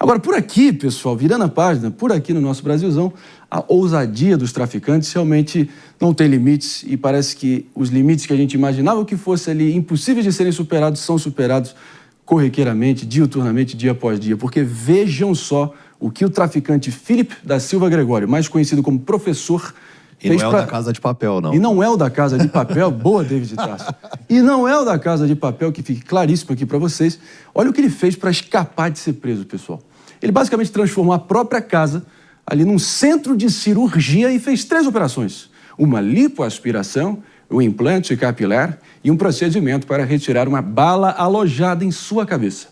Agora, por aqui, pessoal, virando a página, por aqui no nosso Brasilzão, a ousadia dos traficantes realmente não tem limites e parece que os limites que a gente imaginava que fossem ali impossíveis de serem superados são superados corriqueiramente, diuturnamente, dia após dia. Porque vejam só o que o traficante Filipe da Silva Gregório, mais conhecido como Professor, e não é o da Casa de Papel, não. E não é o da Casa de Papel, boa, David Tarso. E não é o da Casa de Papel, que fique claríssimo aqui para vocês. Olha o que ele fez para escapar de ser preso, pessoal. Ele basicamente transformou a própria casa ali num centro de cirurgia e fez 3 operações. Uma lipoaspiração, um implante capilar e um procedimento para retirar uma bala alojada em sua cabeça.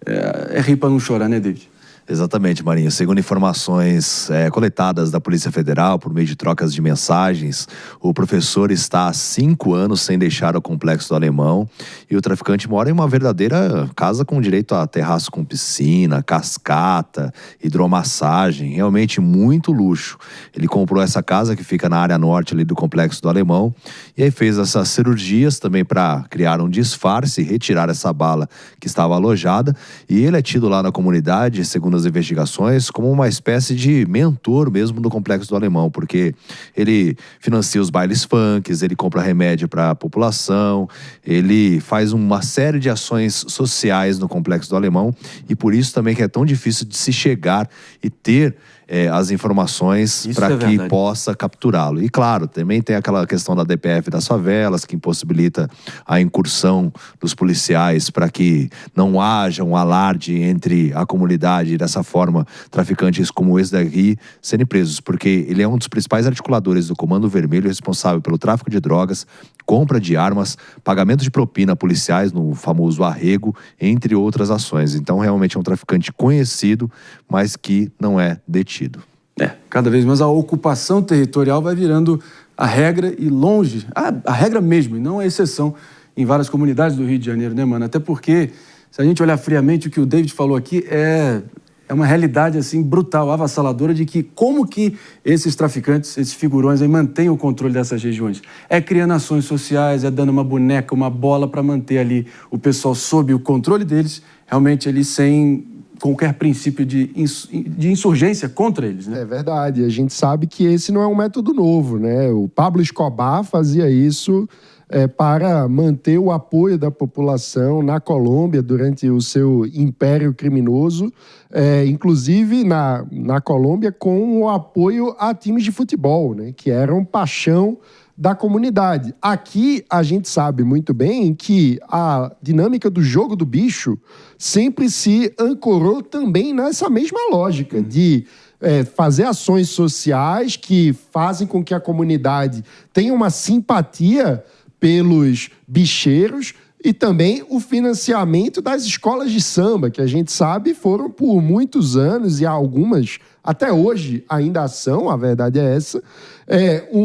É rir para não chorar, né, David? Exatamente, Marinho. Segundo informações coletadas da Polícia Federal por meio de trocas de mensagens, o professor está há 5 anos sem deixar o Complexo do Alemão e o traficante mora em uma verdadeira casa com direito a terraço com piscina, cascata, hidromassagem, realmente muito luxo. Ele comprou essa casa que fica na área norte ali do Complexo do Alemão e aí fez essas cirurgias também para criar um disfarce e retirar essa bala que estava alojada, e ele é tido lá na comunidade, segundo as investigações, como uma espécie de mentor mesmo do Complexo do Alemão, porque ele financia os bailes funks, ele compra remédio para a população, ele faz uma série de ações sociais no Complexo do Alemão, e por isso também que é tão difícil de se chegar e ter as informações para que possa capturá-lo. E claro, também tem aquela questão da DPF das favelas, que impossibilita a incursão dos policiais para que não haja um alarde entre a comunidade e dessa forma traficantes como esse daqui serem presos, porque ele é um dos principais articuladores do Comando Vermelho, responsável pelo tráfico de drogas, compra de armas, pagamento de propina a policiais no famoso arrego, entre outras ações. Então realmente é um traficante conhecido, mas que não é detido. Cada vez mais a ocupação territorial vai virando a regra e longe, a regra mesmo, e não a exceção em várias comunidades do Rio de Janeiro, né, mano? Até porque, se a gente olhar friamente, o que o David falou aqui é uma realidade, assim, brutal, avassaladora de que como que esses traficantes, esses figurões aí mantêm o controle dessas regiões. É criando ações sociais, é dando uma boneca, uma bola para manter ali o pessoal sob o controle deles, realmente ali sem qualquer princípio de insurgência contra eles, né? É verdade. A gente sabe que esse não é um método novo, né? O Pablo Escobar fazia isso para manter o apoio da população na Colômbia durante o seu império criminoso, inclusive na Colômbia com o apoio a times de futebol, né? Que eram paixão da comunidade. Aqui a gente sabe muito bem que a dinâmica do jogo do bicho sempre se ancorou também nessa mesma lógica de fazer ações sociais que fazem com que a comunidade tenha uma simpatia pelos bicheiros e também o financiamento das escolas de samba, que a gente sabe foram por muitos anos e algumas até hoje ainda são, a verdade é essa,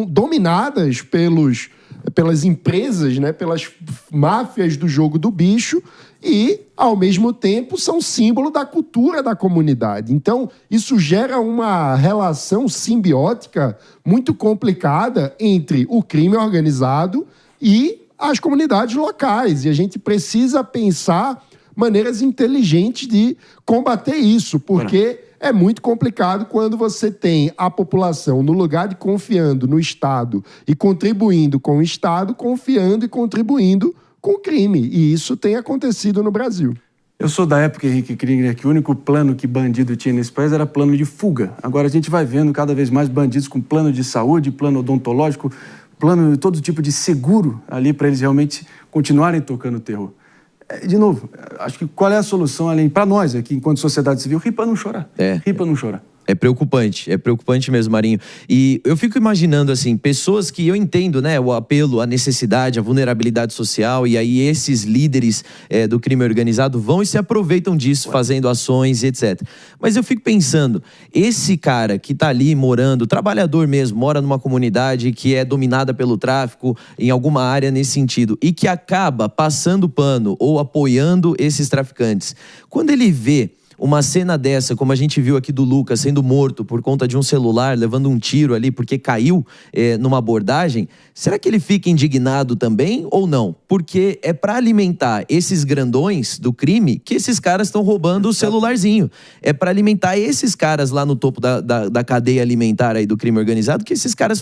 dominadas pelas empresas, né, pelas máfias do jogo do bicho e, ao mesmo tempo, são símbolo da cultura da comunidade. Então, isso gera uma relação simbiótica muito complicada entre o crime organizado e as comunidades locais. E a gente precisa pensar maneiras inteligentes de combater isso, porque é muito complicado quando você tem a população, no lugar de confiando no Estado e contribuindo com o Estado, confiando e contribuindo com o crime. E isso tem acontecido no Brasil. Eu sou da época, Henrique Kriegner, que o único plano que bandido tinha nesse país era plano de fuga. Agora a gente vai vendo cada vez mais bandidos com plano de saúde, plano odontológico, plano de todo tipo de seguro ali para eles realmente continuarem tocando terror. De novo, acho que qual é a solução, além para nós aqui, enquanto sociedade civil, rir para não chorar. Rir para não chorar. É preocupante mesmo, Marinho. E eu fico imaginando, assim, pessoas que eu entendo, né, o apelo, a necessidade, a vulnerabilidade social, e aí esses líderes do crime organizado vão e se aproveitam disso, fazendo ações e etc. Mas eu fico pensando, esse cara que tá ali morando, trabalhador mesmo, mora numa comunidade que é dominada pelo tráfico, em alguma área nesse sentido, e que acaba passando pano ou apoiando esses traficantes, quando ele vê uma cena dessa, como a gente viu aqui do Lucas sendo morto por conta de um celular, levando um tiro ali porque caiu numa abordagem, será que ele fica indignado também ou não? Porque é para alimentar esses grandões do crime que esses caras estão roubando o celularzinho. É para alimentar esses caras lá no topo da cadeia alimentar aí do crime organizado, que esses caras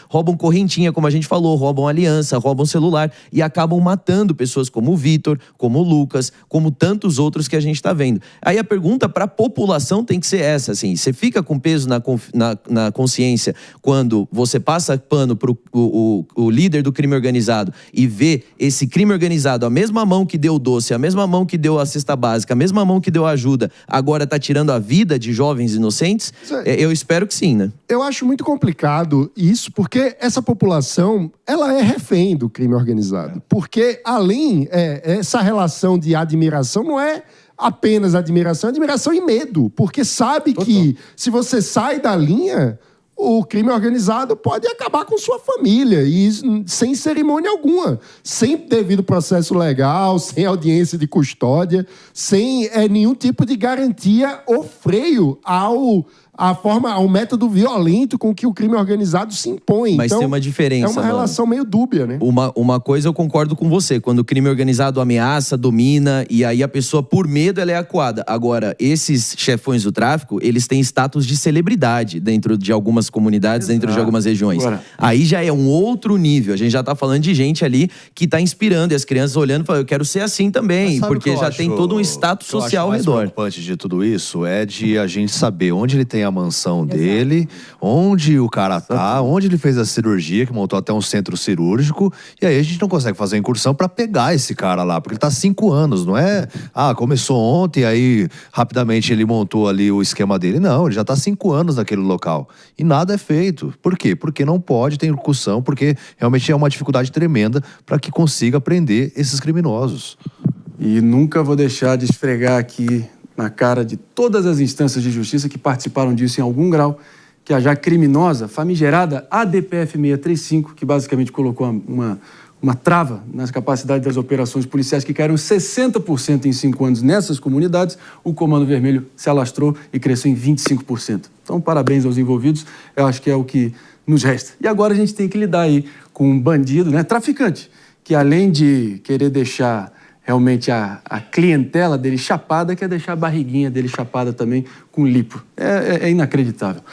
roubam correntinha, como a gente falou, roubam aliança, roubam celular e acabam matando pessoas como o Vitor, como o Lucas, como tantos outros que a gente está vendo. Aí a pergunta para a população tem que ser essa, assim, você fica com peso na consciência quando você passa pano para o líder do crime organizado e vê esse crime organizado, a mesma mão que deu o doce, a mesma mão que deu a cesta básica, a mesma mão que deu a ajuda, agora está tirando a vida de jovens inocentes? Eu espero que sim, né? Eu acho muito complicado isso, porque essa população, ela é refém do crime organizado. Porque, além, essa relação de admiração não é apenas admiração, é admiração e medo. Porque sabe que se você sai da linha, o crime organizado pode acabar com sua família, e sem cerimônia alguma, sem devido processo legal, sem audiência de custódia, sem nenhum tipo de garantia ou freio ao método violento com que o crime organizado se impõe. Mas então, tem uma diferença, é uma relação meio dúbia, né? Uma coisa eu concordo com você, quando o crime organizado ameaça, domina, e aí a pessoa, por medo, ela é acuada. Agora, esses chefões do tráfico, eles têm status de celebridade dentro de algumas comunidades, dentro de algumas regiões. Aí já é um outro nível. A gente já tá falando de gente ali que tá inspirando, e as crianças olhando e falando, eu quero ser assim também, porque já tem todo um status social ao redor. O mais preocupante de tudo isso é de a gente saber onde ele tem a mansão dele, onde o cara tá, onde ele fez a cirurgia, que montou até um centro cirúrgico, e aí a gente não consegue fazer a incursão pra pegar esse cara lá, porque ele tá 5 anos, não é? Começou ontem, aí rapidamente ele montou ali o esquema dele. Não, ele já tá 5 anos naquele local. E nada é feito. Por quê? Porque não pode ter incursão, porque realmente é uma dificuldade tremenda para que consiga prender esses criminosos. E nunca vou deixar de esfregar aqui na cara de todas as instâncias de justiça que participaram disso em algum grau, que a já criminosa, famigerada ADPF 635, que basicamente colocou uma trava nas capacidades das operações policiais, que caíram 60% em 5 anos nessas comunidades, o Comando Vermelho se alastrou e cresceu em 25%. Então, parabéns aos envolvidos, eu acho que é o que nos resta. E agora a gente tem que lidar aí com um bandido, né, traficante, que além de querer deixar realmente a clientela dele chapada, quer deixar a barriguinha dele chapada também com lipo. É inacreditável.